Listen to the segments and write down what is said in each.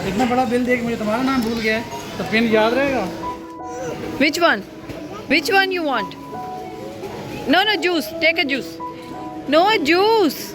इतना बड़ा बिल देख मुझे तुम्हारा नाम भूल गया है, तो पिन याद रहेगा। Which one? Which one you want? No, no, juice. Take a juice. No, juice.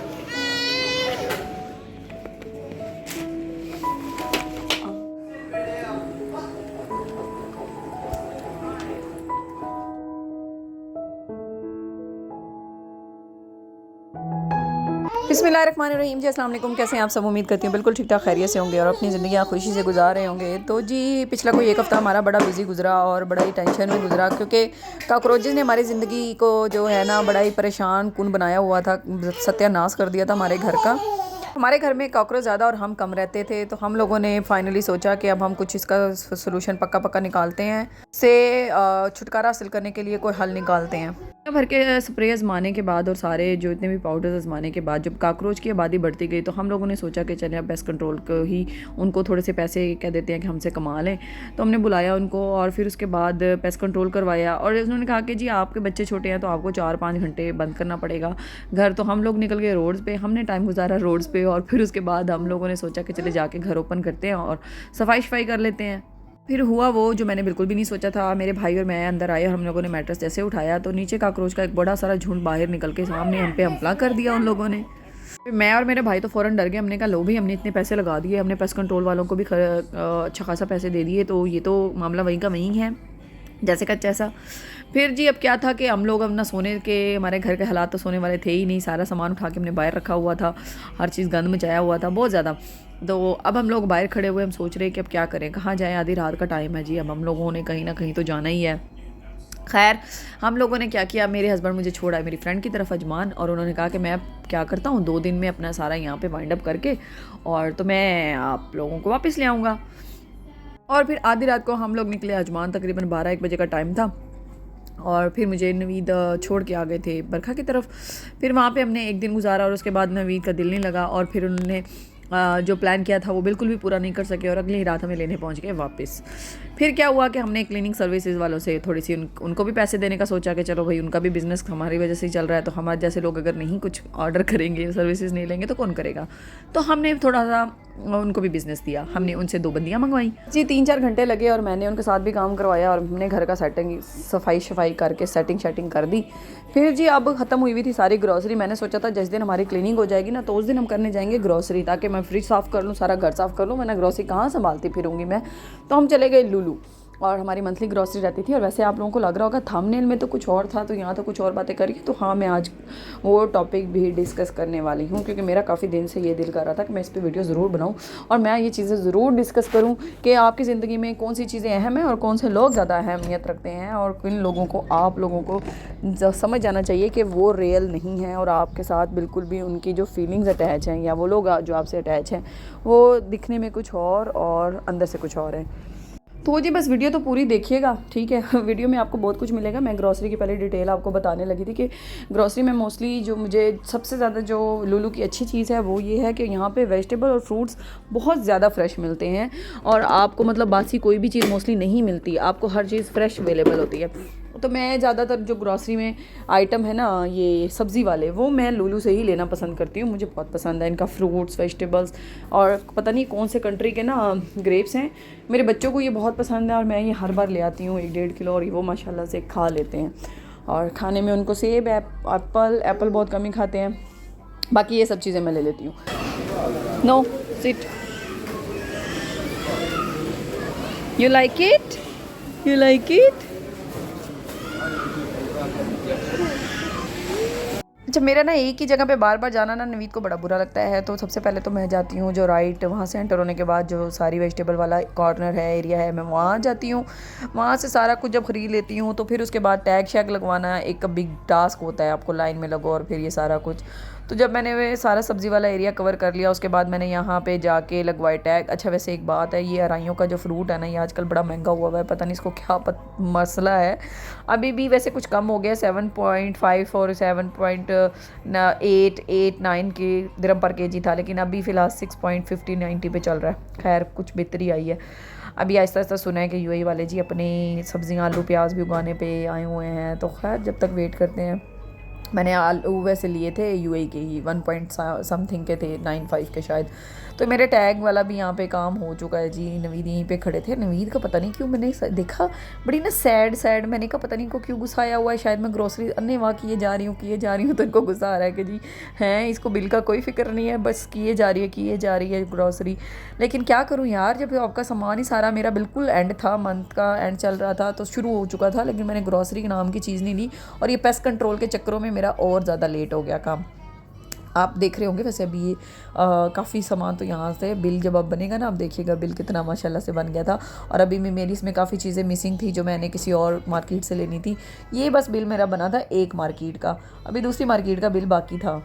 बिस्मिल्लाहिर्रहमानिर्रहीम जी, अस्सलाम वालेकुम। कैसे हैं आप सब? उम्मीद करती हूँ बिल्कुल ठीक ठाक खैरियत से होंगे और अपनी ज़िंदगी खुशी से गुजार रहे होंगे। तो जी पिछला कोई एक हफ़्ता हमारा बड़ा बिजी गुजरा और बड़ा ही टेंशन में गुजरा, क्योंकि कॉकरोचेज़ ने हमारी ज़िंदगी को जो है ना बड़ा ही परेशान कुन बनाया हुआ था, सत्यानाश कर दिया था हमारे घर का। हमारे घर में कॉकरोच ज़्यादा और हम कम रहते थे, तो हम लोगों ने फाइनली सोचा कि अब हम कुछ इसका सोल्यूशन पक्का पक्का निकालते हैं, से छुटकारा हासिल करने के लिए कोई हल निकालते हैं। भर के स्प्रे आजमाने के बाद और सारे जो इतने भी पाउडर्स आजमाने के बाद जब काकरोच की आबादी बढ़ती गई, तो हम लोगों ने सोचा कि चलें अब पेस्ट कंट्रोल को ही उनको थोड़े से पैसे कह देते हैं कि हमसे कमा लें। तो हमने बुलाया उनको और फिर उसके बाद पेस्ट कंट्रोल करवाया, और उन्होंने कहा कि जी आपके बच्चे छोटे हैं तो आपको 4-5 घंटे बंद करना पड़ेगा घर। तो हम लोग निकल गए रोड्स पे, हमने टाइम गुजारा रोड्स पे, और फिर उसके बाद हम लोगों ने सोचा कि चले जाके घर ओपन करते हैं और सफाई कर लेते हैं। फिर हुआ वो जो मैंने बिल्कुल भी नहीं सोचा था। मेरे भाई और मैं अंदर आए और हम लोगों ने मैट्रेस जैसे उठाया तो नीचे काकरोच का एक बड़ा सारा झुंड बाहर निकल के सामने हम पे हमला कर दिया उन लोगों ने। फिर मैं और मेरे भाई तो फ़ौरन डर गए। हमने कहा लो भाई, हमने इतने पैसे लगा दिए, हमने पेस्ट कंट्रोल वालों को भी अच्छा खासा पैसे दे दिए, तो ये तो मामला वहीं का वहीं है, जैसे का तैसा। फिर जी अब क्या था कि हम लोग अब ना सोने के, हमारे घर के हालात तो सोने वाले थे ही नहीं। सारा सामान उठा के हमने बाहर रखा हुआ था, हर चीज़ गंद मचाया हुआ था बहुत ज़्यादा। तो अब हम लोग बाहर खड़े हुए, हम सोच रहे हैं कि अब क्या करें, कहाँ जाएं, आधी रात का टाइम है जी, अब हम लोगों ने कहीं ना कहीं तो जाना ही है। खैर हम लोगों ने क्या किया, मेरे हस्बैंड मुझे छोड़ा मेरी फ्रेंड की तरफ अजमान, और उन्होंने कहा कि मैं अब क्या करता हूँ 2 दिन में अपना सारा यहाँ पे वाइंड अप करके और तो मैं आप लोगों को वापस ले आऊँगा। और फिर आधी रात को हम लोग निकले अजमान, तकरीबन 12-1 बजे का टाइम था, और फिर मुझे नवीद छोड़ के आ गए थे बरखा की तरफ। फिर वहाँ पे हमने एक दिन गुजारा और उसके बाद नवीद का दिल नहीं लगा, और फिर उन्होंने जो प्लान किया था वो बिल्कुल भी पूरा नहीं कर सके और अगली ही रात हमें लेने पहुँच गए वापस। फिर क्या हुआ कि हमने क्लीनिंग सर्विसेज वालों से थोड़ी सी उनको भी पैसे देने का सोचा कि चलो भाई उनका भी बिज़नेस हमारी वजह से ही चल रहा है, तो हमारे जैसे लोग अगर नहीं कुछ ऑर्डर करेंगे, सर्विसेज नहीं लेंगे तो कौन करेगा। तो हमने थोड़ा सा उनको भी बिज़नेस दिया, हमने उनसे 2 बंदियाँ मंगवाई जी। 3-4 घंटे लगे और मैंने उनके साथ भी काम करवाया और हमने घर का सफाई करके सेटिंग कर दी। फिर जी अब ख़त्म हुई थी सारी ग्रॉसरी। मैंने सोचा था जिस दिन हमारी क्लीनिंग हो जाएगी ना, तो उस दिन हम करने जाएंगे ग्रॉसरी, ताकि मैं फ्रिज साफ़ कर लूँ, सारा घर साफ़ कर लूँ, वरना ग्रॉसरी कहाँ संभालती फिरूँगी मैं। तो हम चले गए लुलू, और हमारी मंथली ग्रॉसरी रहती थी। और वैसे आप लोगों को लग रहा होगा थंबनेल में तो कुछ और था, तो यहाँ तो कुछ और बातें करी। तो हाँ, मैं आज वो टॉपिक भी डिस्कस करने वाली हूँ, क्योंकि मेरा काफ़ी दिन से ये दिल कर रहा था कि मैं इस पर वीडियो ज़रूर बनाऊँ और मैं ये चीज़ें ज़रूर डिस्कस करूँ कि आपकी ज़िंदगी में कौन सी चीज़ें अहम हैं और कौन से लोग ज़्यादा अहमियत रखते हैं, और किन लोगों को आप लोगों को समझ जाना चाहिए कि वो रियल नहीं है और आपके साथ बिल्कुल भी उनकी जो फीलिंग्स अटैच हैं, या वो लोग जो आपसे अटैच हैं वो दिखने में कुछ और अंदर से कुछ और है। तो जी बस वीडियो तो पूरी देखिएगा, ठीक है। वीडियो में आपको बहुत कुछ मिलेगा। मैं ग्रॉसरी की पहले डिटेल आपको बताने लगी थी कि ग्रॉसरी में मोस्टली जो मुझे सबसे ज़्यादा जो लुलू की अच्छी चीज़ है वो ये है कि यहाँ पे वेजिटेबल और फ्रूट्स बहुत ज़्यादा फ्रेश मिलते हैं, और आपको मतलब बासी कोई भी चीज़ मोस्टली नहीं मिलती, आपको हर चीज़ फ्रेश अवेलेबल होती है। तो मैं ज़्यादातर जो ग्रॉसरी में आइटम है ना, ये सब्ज़ी वाले, वो मैं लुलू से ही लेना पसंद करती हूँ। मुझे बहुत पसंद है इनका फ्रूट्स, वेजिटेबल्स, और पता नहीं कौन से कंट्री के ना ग्रेप्स हैं, मेरे बच्चों को ये बहुत पसंद है और मैं ये हर बार ले आती हूँ 1-1.5 किलो, और वो माशाल्लाह से खा लेते हैं। और खाने में उनको सेब, एप्पल बहुत कम ही खाते हैं, बाकी ये सब चीज़ें मैं ले लेती हूँ। No sit, you like it. अच्छा, मेरा ना एक ही जगह पे बार बार जाना ना नवीद को बड़ा बुरा लगता है। तो सबसे पहले तो मैं जाती हूँ जो राइट, वहाँ से एंटर होने के बाद जो सारी वेजिटेबल वाला कॉर्नर है, एरिया है, मैं वहाँ जाती हूँ। वहाँ से सारा कुछ जब ख़रीद लेती हूँ तो फिर उसके बाद टैग शैग लगवाना एक बिग टास्क होता है, आपको लाइन में लगो और फिर ये सारा कुछ। तो जब मैंने वे सारा सब्ज़ी वाला एरिया कवर कर लिया, उसके बाद मैंने यहाँ पे जाके लगवाए टैग। अच्छा वैसे एक बात है, ये अराइयों का जो फ्रूट है ना, ये आजकल बड़ा महंगा हुआ है, पता नहीं इसको क्या मसला है। अभी भी वैसे कुछ कम हो गया, 7.5 और 7.8-9 के दिरहम पर केजी था, लेकिन अभी फ़िलहाल 6.50-90 पे चल रहा है। खैर कुछ बेहतरी आई है। अभी आहिस्ता आहिस्ता सुना है कि यूएई वाले जी अपनी सब्ज़ियाँ, आलू प्याज भी उगाने पे आए हुए हैं, तो खैर जब तक वेट करते हैं। मैंने आलू वैसे लिए थे यूएई के ही 1 पॉइंट समथिंग के थे, 95 के शायद। तो मेरे टैग वाला भी यहाँ पे काम हो चुका है जी। नवीद यहीं पे खड़े थे। नवीद का पता नहीं क्यों मैंने देखा बड़ी ना सैड मैंने कहा पता नहीं इनको क्यों गुस्सा आया हुआ है, शायद मैं ग्रोसरी अन्य वहाँ किए जा रही हूँ तो इनको गुस्सा आ रहा है कि जी हैं इसको बिल का कोई फिक्र नहीं है, बस किए जा रही है ग्रोसरी। लेकिन क्या करूँ यार, जब आपका सामान ही सारा मेरा बिल्कुल एंड था, मंथ का एंड चल रहा था तो शुरू हो चुका था, लेकिन मैंने ग्रोसरी के नाम की चीज़ नहीं ली और ये पेस्ट कंट्रोल के चक्करों में मेरा और ज़्यादा लेट हो गया काम। आप देख रहे होंगे वैसे अभी ये काफ़ी सामान तो यहाँ से बिल जब अब बनेगा ना, आप देखिएगा बिल कितना माशाल्लाह से बन गया था। और अभी मेरी इसमें काफ़ी चीज़ें मिसिंग थी जो मैंने किसी और मार्केट से लेनी थी। ये बस बिल मेरा बना था एक मार्केट का, अभी दूसरी मार्केट का बिल बाकी था।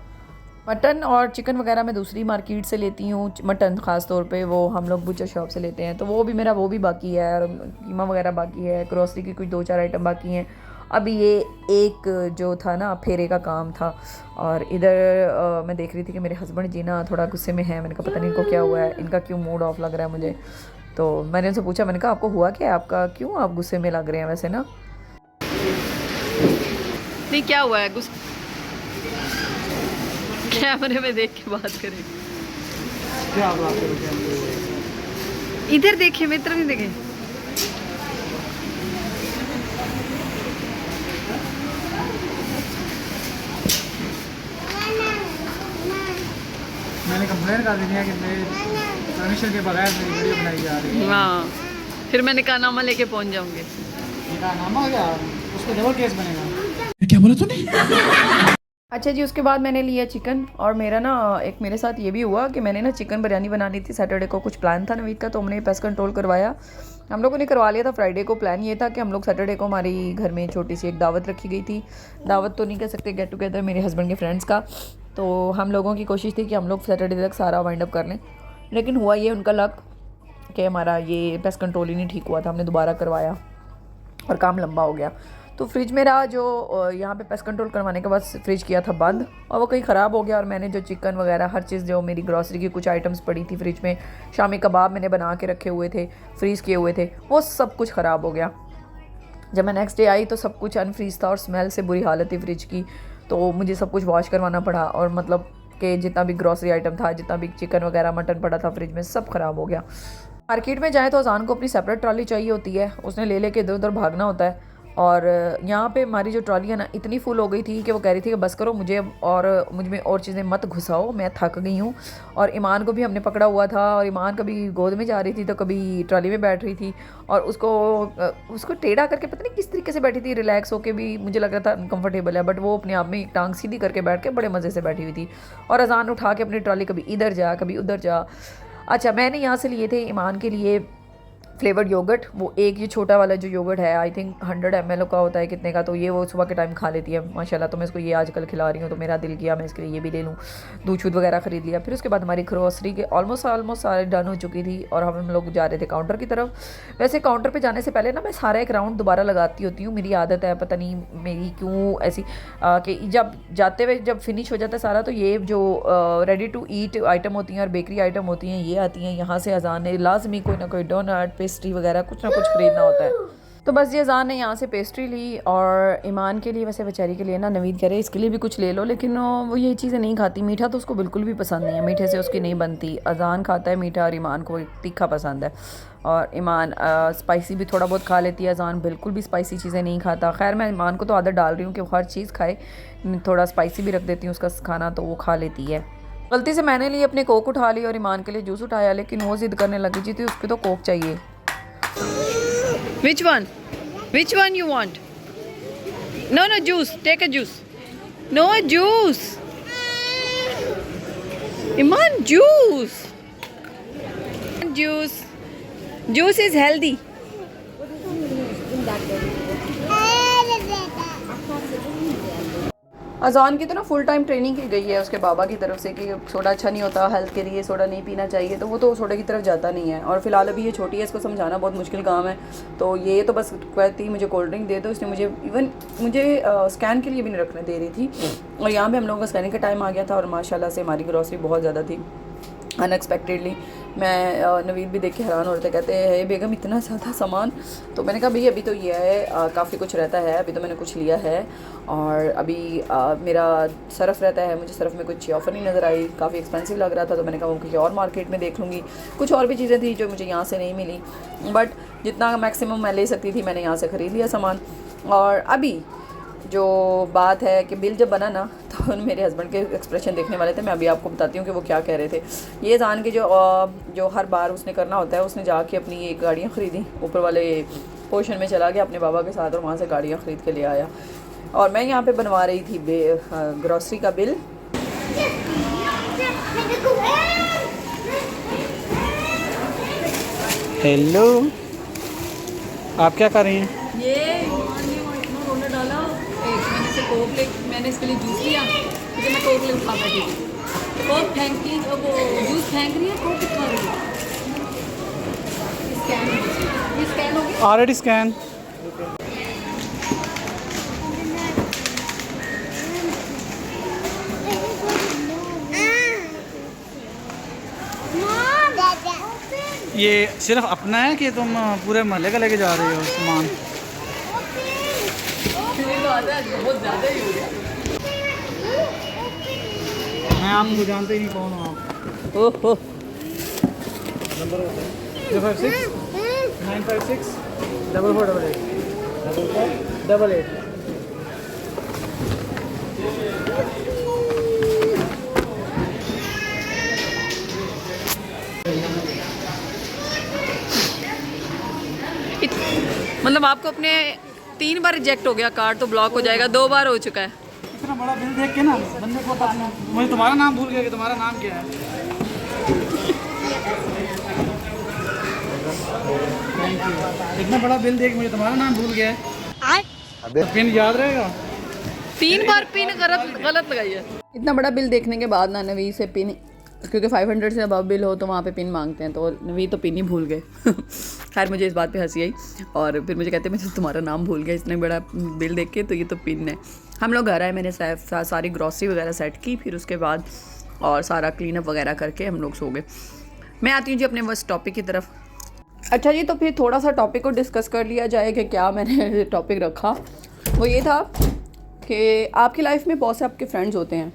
मटन और चिकन वगैरह मैं दूसरी मार्केट से लेती हूँ, मटन ख़ास तौर पे वो हम लोग बुचर शॉप से लेते हैं, तो वो भी बाकी है और कीमा वगैरह बाकी है, ग्रोसरी की कुछ 2-4 आइटम बाकी हैं। अभी ये एक जो था ना फेरे का काम था और इधर मैं देख रही थी कि मेरे हस्बैंड जी ना थोड़ा गुस्से में हैं। मैंने कहा पता नहीं इनको क्या हुआ है, इनका क्यों मूड ऑफ लग रहा है मुझे। तो मैंने उनसे पूछा, मैंने कहा आपको हुआ क्या है, आपका क्यों आप गुस्से में लग रहे हैं वैसे ना। नहीं क्या हुआ है, कैमरे में देख के बात करें। क्या बात करोगे, इधर देखिए, मेरी तरफ नहीं देखें। मैंने कंप्लेन कर दी है कि मेरे परमिशन के बगैर मेरी वीडियो बनाई जा रही है। हाँ, फिर मैंने कहनामा लेके पहुंच जाऊंगे। ये कहनामा हो गया, उसको डबल केस बनेगा। क्या बोला तूने? अच्छा जी, उसके बाद मैंने लिया चिकन और मेरा ना एक मेरे साथ ये भी हुआ कि मैंने ना चिकन बिरयानी बनानी थी। सैटरडे को कुछ प्लान था नवीद का, तो हमने पेस्ट कंट्रोल करवाया, हम लोगों ने करवा लिया था। फ्राइडे को प्लान ये था कि हम लोग सैटरडे को हमारी घर में छोटी सी एक दावत रखी गई थी। दावत तो नहीं कह सकते, गेट टुगेदर मेरे हस्बैंड के फ्रेंड्स का। तो हम लोगों की कोशिश थी कि हम लोग सैटरडे तक सारा वाइंड अप कर लें, लेकिन हुआ ये उनका लक कि हमारा ये पेस्ट कंट्रोल ही नहीं ठीक हुआ था। हमने दोबारा करवाया और काम लंबा हो गया। तो फ्रिज मेरा जो यहाँ पे पेस्ट कंट्रोल करवाने के बाद फ्रिज किया था बंद और वो कहीं ख़राब हो गया। और मैंने जो चिकन वगैरह हर चीज़ जो मेरी ग्रॉसरी की कुछ आइटम्स पड़ी थी फ्रिज में, शामी कबाब मैंने बना के रखे हुए थे, फ्रीज़ किए हुए थे, वो सब कुछ ख़राब हो गया। जब मैं नेक्स्ट डे आई तो सब कुछ अनफ्रीज़ था और स्मेल से बुरी हालत थी फ्रिज की। तो मुझे सब कुछ वॉश करवाना पड़ा और मतलब कि जितना भी ग्रॉसरी आइटम था, जितना भी चिकन वगैरह मटन पड़ा था फ्रिज में, सब ख़राब हो गया। मार्केट में जाए तो अजान को अपनी सेपरेट ट्रॉली चाहिए होती है, उसने ले लेके इधर उधर भागना होता है। और यहाँ पे हमारी जो ट्रॉली है ना इतनी फुल हो गई थी कि वो कह रही थी कि बस करो, मुझे और मुझ में और चीज़ें मत घुसाओ, मैं थक गई हूँ। और ईमान को भी हमने पकड़ा हुआ था और ईमान कभी गोद में जा रही थी तो कभी ट्रॉली में बैठ रही थी और उसको टेढ़ा करके पता नहीं किस तरीके से बैठी थी, रिलैक्स होकर भी मुझे लग रहा था अनकम्फर्टेबल है, बट वो अपने आप में एक टांग सीधी करके बैठ के बड़े मज़े से बैठी हुई थी। और अजान उठा के अपनी ट्रॉली कभी इधर जा कभी उधर जा। अच्छा, मैंने यहाँ से लिए थे ईमान के लिए फ्लेवर्ड योगर्ट, वो एक ये छोटा वाला जो योगर्ट है आई थिंक 100 ml का होता है कितने का, तो ये वो सुबह के टाइम खा लेती है माशाल्लाह। तो मैं इसको ये आजकल खिला रही हूँ, तो मेरा दिल किया मैं इसके लिए ये भी ले लूँ। दूध वगैरह ख़रीद लिया। फिर उसके बाद हमारी ग्रोसरी के ऑलमोस्ट सारे डन हो चुकी थी और हम लोग जा रहे थे काउंटर की तरफ। वैसे काउंटर पर जाने से पहले ना मैं सारा एक राउंड दोबारा लगाती होती हूँ, मेरी आदत है, पता नहीं मेरी क्यों ऐसी कि जब जाते हुए जब फिनिश हो जाता है सारा, तो ये जो रेडी टू ईट आइटम होती हैं और बेकरी आइटम होती हैं ये आती हैं। यहाँ से अजान ने लाजमी कोई ना कोई डोनट पेस्ट्री वगैरह कुछ ना कुछ ख़रीदना होता है। तो बस ये अजान ने यहाँ से पेस्ट्री ली और ईमान के लिए, वैसे बेचारी के लिए ना नवीद कह रहे इसके लिए भी कुछ ले लो, लेकिन वो ये चीज़ें नहीं खाती। मीठा तो उसको बिल्कुल भी पसंद नहीं है, मीठे से उसकी नहीं बनती। अजान खाता है मीठा और ईमान को तीखा पसंद है। और ईमान स्पाइसी भी थोड़ा बहुत खा लेती है, अजान बिल्कुल भी स्पाइसी चीज़ें नहीं खाता। खैर मैं ईमान को तो आदत डाल रही हूँ कि वो हर चीज़ खाए, थोड़ा स्पाइसी भी रख देती हूँ उसका खाना, तो वो खा लेती है। गलती से मैंने लिए अपने कोक उठा ली और ईमान के लिए जूस उठाया, लेकिन वो ज़िद करने लगी जी थी उसको तो कोक चाहिए। Which one? Which one you want? No, juice. Take a juice. No, juice. Iman, juice. Juice. Juice is healthy. अजान की तो ना फुल टाइम ट्रेनिंग की गई है उसके बाबा की तरफ से कि सोडा अच्छा नहीं होता हेल्थ के लिए, सोडा नहीं पीना चाहिए, तो वो तो सोडे की तरफ जाता नहीं है। और फिलहाल अभी ये छोटी है, इसको समझाना बहुत मुश्किल काम है। तो ये तो बस कहती मुझे कोल्ड ड्रिंक दे दो, इसने मुझे स्कैन के लिए भी नहीं रखने दे रही थी। और यहाँ पे हम लोगों का स्कैनिंग का टाइम आ गया था और माशाल्लाह से हमारी ग्रॉसरी बहुत ज़्यादा थी। अनएक्सपेक्टेडली मैं नवीद भी देख के हैरान हो रहे थे, कहते हैं बेगम इतना ज़्यादा सामान। तो मैंने कहा भई अभी तो ये है काफ़ी कुछ रहता है, अभी तो मैंने कुछ लिया है और अभी मेरा सरफ़ रहता है, मुझे सरफ़ में कुछ ऑफ़र नहीं नज़र आई, काफ़ी एक्सपेंसिव लग रहा था। तो मैंने कहा वो किसी और मार्केट में देख लूँगी। कुछ और भी चीज़ें थी जो मुझे यहाँ से नहीं मिली, बट जितना मैक्सिमम मैं ले सकती थी मैंने यहाँ से ख़रीद लिया सामान। और अभी जो बात है कि बिल जब बना ना तो मेरे हस्बैंड के एक्सप्रेशन देखने वाले थे। मैं अभी आपको बताती हूँ कि वो क्या कह रहे थे। ये जान के जो हर बार उसने करना होता है, उसने जाके अपनी एक गाड़ियाँ ख़रीदी, ऊपर वाले पोर्शन में चला गया अपने बाबा के साथ और वहाँ से गाड़ियाँ ख़रीद के ले आया। और मैं यहाँ पे बनवा रही थी ग्रॉसरी का बिल। हेलो, आप क्या कर रही हैं? रोना डाला मैंने से कोक ले, मैंने इसके लिए जूस लिया क्योंकि मैं कोक ले उठा बैठी थी। कोक फेंकती वो जूस फेंक रही है, कोक कितना रही है। स्कैन हो गया ऑलरेडी स्कैन। ये सिर्फ अपना है कि तुम पूरे मोहल्ले का लेके जा रहे हो सामान? बहुत ज़्यादा ही हो गया। मैं आपको जानते ही नहीं कौन हो आप। ओहो, नंबर 056 956 4488 4488। मतलब आपको अपने 3 बार रिजेक्ट हो गया कार्ड, तो ब्लॉक हो जाएगा। 2 बार हो चुका है। इतना बड़ा बिल देख के ना बंदे को पता नहीं। मुझे तुम्हारा नाम भूल गया कि तुम्हारा नाम क्या है। Thank you. इतना बड़ा बिल देख मुझे तुम्हारा नाम भूल गया है। पिन याद रहेगा? 3 बार पिन गलत लगाई है। इतना बड़ा बिल देखने के बाद ना नवी से पिन, क्योंकि 500 से अबव बिल हो तो वहाँ पे पिन मांगते हैं, तो नवी तो पिन ही भूल गए। खैर मुझे इस बात पे हंसी आई और फिर मुझे कहते हैं मैं तुम्हारा नाम भूल गया इतने बड़ा बिल देख के, तो ये तो पिन है। हम लोग घर आए, मैंने सारी ग्रॉसरी वगैरह सेट की, फिर उसके बाद और सारा क्लीन अप वगैरह करके हम लोग सो गए। मैं आती हूँ जी अपने बस टॉपिक की तरफ। अच्छा जी, तो फिर थोड़ा सा टॉपिक को डिस्कस कर लिया जाए कि क्या मैंने टॉपिक रखा। वो ये था कि आपकी लाइफ में बहुत से आपके फ्रेंड्स होते हैं,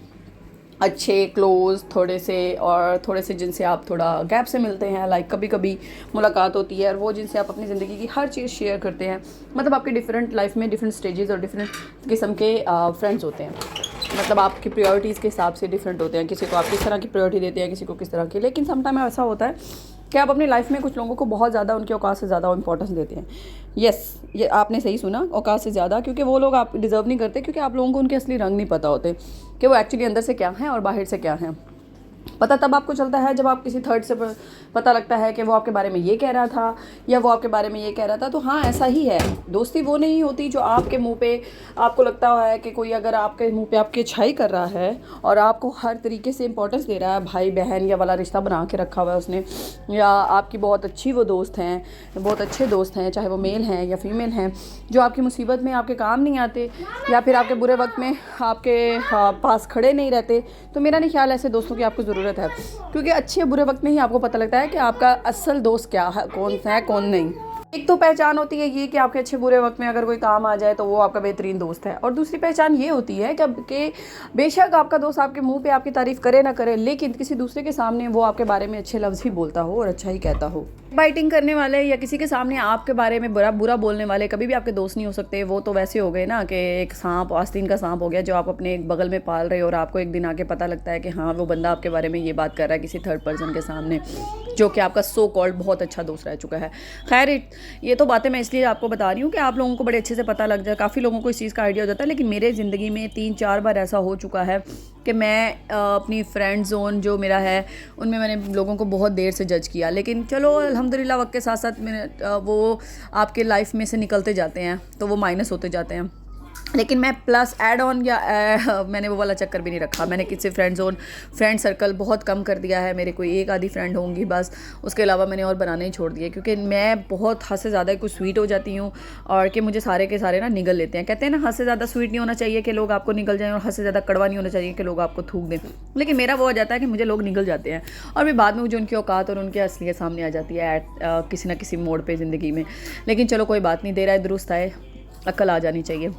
अच्छे क्लोज़ थोड़े से, और थोड़े से जिनसे आप थोड़ा गैप से मिलते हैं, लाइक कभी कभी मुलाकात होती है, और वो जिनसे आप अपनी ज़िंदगी की हर चीज़ शेयर करते हैं। मतलब आपके डिफरेंट लाइफ में डिफरेंट स्टेजेस और डिफरेंट किस्म के फ्रेंड्स होते हैं। मतलब आपकी प्रायोरिटीज़ के हिसाब से डिफरेंट होते हैं। किसी को आप किस तरह की प्रायोरिटी देते हैं, किसी को किस तरह की। लेकिन समटाइम ऐसा होता है कि आप अपनी लाइफ में कुछ लोगों को बहुत ज़्यादा उनके औकात से ज़्यादा इंपॉर्टेंस देते हैं। यस, ये आपने सही सुना, औकात से ज़्यादा, क्योंकि वो लोग आप डिज़र्व नहीं करते, क्योंकि आप लोगों को उनके असली रंग नहीं पता होते कि वो एक्चुअली अंदर से क्या हैं और बाहर से क्या हैं। पता तब आपको चलता है जब आप किसी थर्ड से पता लगता है कि वो आपके बारे में ये कह रहा था या वो आपके बारे में ये कह रहा था। तो हाँ, ऐसा ही है। दोस्ती वो नहीं होती जो आपके मुंह पे आपको लगता है कि कोई अगर आपके मुंह पे आपकी अच्छाई कर रहा है और आपको हर तरीके से इंपॉर्टेंस दे रहा है, भाई बहन या वाला रिश्ता बना के रखा हुआ है उसने, या आपकी बहुत अच्छी वो दोस्त हैं, बहुत अच्छे दोस्त हैं, चाहे वो मेल हैं या फीमेल हैं, जो आपकी मुसीबत में आपके काम नहीं आते या फिर आपके बुरे वक्त में आपके पास खड़े नहीं रहते। तो मेरा नहीं ख्याल ऐसे दोस्तों की आपको ज़रूरत है, क्योंकि अच्छे बुरे वक्त में ही आपको पता लगता है कि आपका असल दोस्त क्या है, कौन है कौन नहीं। एक तो पहचान होती है ये कि आपके अच्छे बुरे वक्त में अगर कोई काम आ जाए तो वो आपका बेहतरीन दोस्त है, और दूसरी पहचान ये होती है कि बेशक आपका दोस्त आपके मुंह पे आपकी तारीफ़ करे ना करे, लेकिन किसी दूसरे के सामने वो आपके बारे में अच्छे लफ्ज़ ही बोलता हो और अच्छा ही कहता हो। बाइटिंग करने वाले या किसी के सामने आपके बारे में बुरा बोलने वाले कभी भी आपके दोस्त नहीं हो सकते। वो तो वैसे हो गए ना कि एक सांप, आस्तीन का सांप हो गया जो आप अपने एक बगल में पाल रहे हो, और आपको एक दिन आके पता लगता है कि हाँ, वो बंदा आपके बारे में ये बात कर रहा है किसी थर्ड पर्सन के सामने, जो कि आपका सो कॉल्ड बहुत अच्छा दोस्त रह चुका है। खैर, ये तो बातें मैं इसलिए आपको बता रही हूँ कि आप लोगों को बड़े अच्छे से पता लग जाए। काफ़ी लोगों को इस चीज़ का आइडिया हो जाता है, लेकिन मेरे ज़िंदगी में 3-4 बार ऐसा हो चुका है कि मैं अपनी फ्रेंड जोन जो मेरा है उनमें मैंने लोगों को बहुत देर से जज किया। लेकिन चलो अल्हम्दुलिल्लाह वक्त के साथ साथ वो आपके लाइफ में से निकलते जाते हैं, तो वो माइनस होते जाते हैं। लेकिन मैं प्लस ऐड ऑन या मैंने वो वाला चक्कर भी नहीं रखा। मैंने किसी फ्रेंड सर्कल बहुत कम कर दिया है। मेरे कोई एक आधी फ्रेंड होंगी बस, उसके अलावा मैंने और बनाने ही छोड़ दिया, क्योंकि मैं बहुत हद से ज़्यादा कुछ स्वीट हो जाती हूँ और कि मुझे सारे के सारे ना निगल लेते हैं। कहते हैं ना हद से ज़्यादा स्वीट नहीं होना चाहिए कि लोग आपको निगल जाएँ, और हद से ज़्यादा कड़वा नहीं होना चाहिए कि लोग आपको थूक दें। लेकिन मेरा वो हो जाता है कि मुझे लोग निगल जाते हैं और फिर बाद में मुझे उनकी औकात और उनकी असलियत सामने आ जाती है किसी ना किसी मोड़ पर ज़िंदगी में। लेकिन चलो कोई बात नहीं, देर आए दुरुस्त आए, अक्ल आ जानी चाहिए।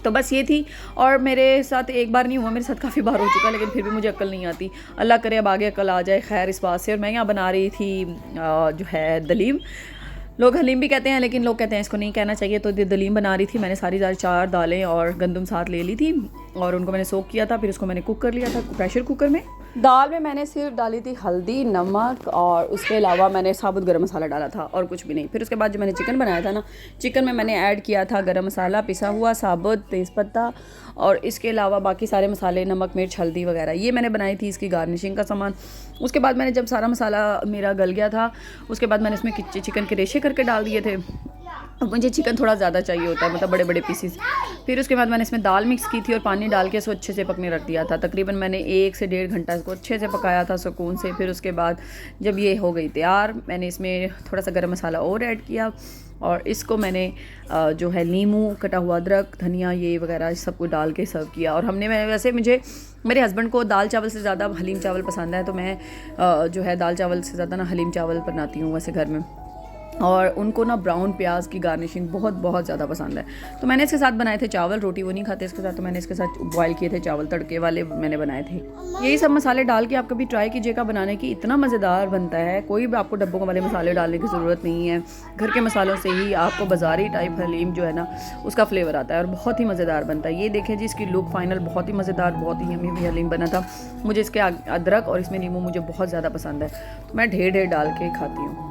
तो बस ये थी। और मेरे साथ एक बार नहीं हुआ, मेरे साथ काफ़ी बार हो चुका, लेकिन फिर भी मुझे अक्ल नहीं आती। अल्लाह करे अब आगे अक्ल आ जाए खैर इस बात से। और मैं यहाँ बना रही थी जो है दलीम, लोग हलीम भी कहते हैं लेकिन लोग कहते हैं इसको नहीं कहना चाहिए। तो दलीम बना रही थी। मैंने सारी 4 दालें और गंदम साथ ले ली थी और उनको मैंने सोक किया था, फिर उसको मैंने कुक कर लिया था प्रेशर कुकर में। दाल में मैंने सिर्फ डाली थी हल्दी, नमक और उसके अलावा मैंने साबुत गरम मसाला डाला था और कुछ भी नहीं। फिर उसके बाद जो मैंने चिकन बनाया था ना, चिकन में मैंने ऐड किया था गरम मसाला पिसा हुआ, साबुत तेज़पत्ता और इसके अलावा बाकी सारे मसाले, नमक, मिर्च, हल्दी वगैरह, ये मैंने बनाई थी इसकी गार्निशिंग का सामान। उसके बाद मैंने जब सारा मसाला मेरा गल गया था, उसके बाद मैंने इसमें चिकन के रेशे करके डाल दिए थे। मुझे चिकन थोड़ा ज़्यादा चाहिए होता है, मतलब बड़े बड़े पीसीस। फिर उसके बाद मैंने इसमें दाल मिक्स की थी और पानी डाल के इसको अच्छे से पकने रख दिया था। तकरीबन मैंने 1 से 1.5 घंटा इसको अच्छे से पकाया था सुकून से। फिर उसके बाद जब ये हो गई तैयार, मैंने इसमें थोड़ा सा गरम मसाला और ऐड किया और इसको मैंने जो है नींबू, कटा हुआ अदरक, धनिया ये वगैरह सब कुछ डाल के सर्व किया। और मैं वैसे मेरे हस्बैंड को दाल चावल से ज़्यादा हलीम चावल पसंद है, तो मैं जो है दाल चावल से ज़्यादा ना हलीम चावल बनाती हूँ वैसे घर में। और उनको ना ब्राउन प्याज की गार्निशिंग बहुत ज़्यादा पसंद है। तो मैंने इसके साथ बनाए थे चावल, रोटी वो नहीं खाते इसके साथ, तो मैंने इसके साथ बॉयल किए थे चावल, तड़के वाले मैंने बनाए थे। यही सब मसाले डाल के आप कभी ट्राई कीजिएगा बनाने की, इतना मज़ेदार बनता है। कोई भी आपको डब्बों वाले मसाले डालने की ज़रूरत नहीं है, घर के मसालों से ही आपको बाज़ारी टाइप हलीम जो है ना उसका फ्लेवर आता है और बहुत ही मज़ेदार बनता है। ये देखें जी इसकी लुक फाइनल बहुत ही मज़ेदार, बहुत ही यम्मी हलीम बना था। मुझे इसके अदरक और इसमें नींबू मुझे बहुत ज़्यादा पसंद है, तो मैं ढेर डाल के खाती हूँ।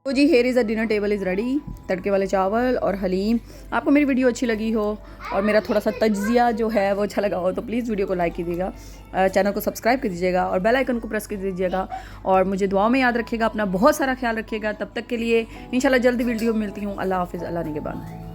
तो जी here is a dinner table is ready. तड़के वाले चावल और हलीम। आपको मेरी वीडियो अच्छी लगी हो और मेरा थोड़ा सा तज्जिया जो है वो अच्छा लगा हो तो प्लीज़ वीडियो को लाइक कीजिएगा, चैनल को सब्सक्राइब कर दीजिएगा और बेल आइकन को प्रेस कर दीजिएगा। और मुझे दुआओं में याद रखिएगा, अपना बहुत सारा ख्याल रखिएगा। तब तक के लिए इंशाल्लाह जल्दी वीडियो मिलती हूँ। अल्लाह हाफिज़, अल्लाह निगहबान।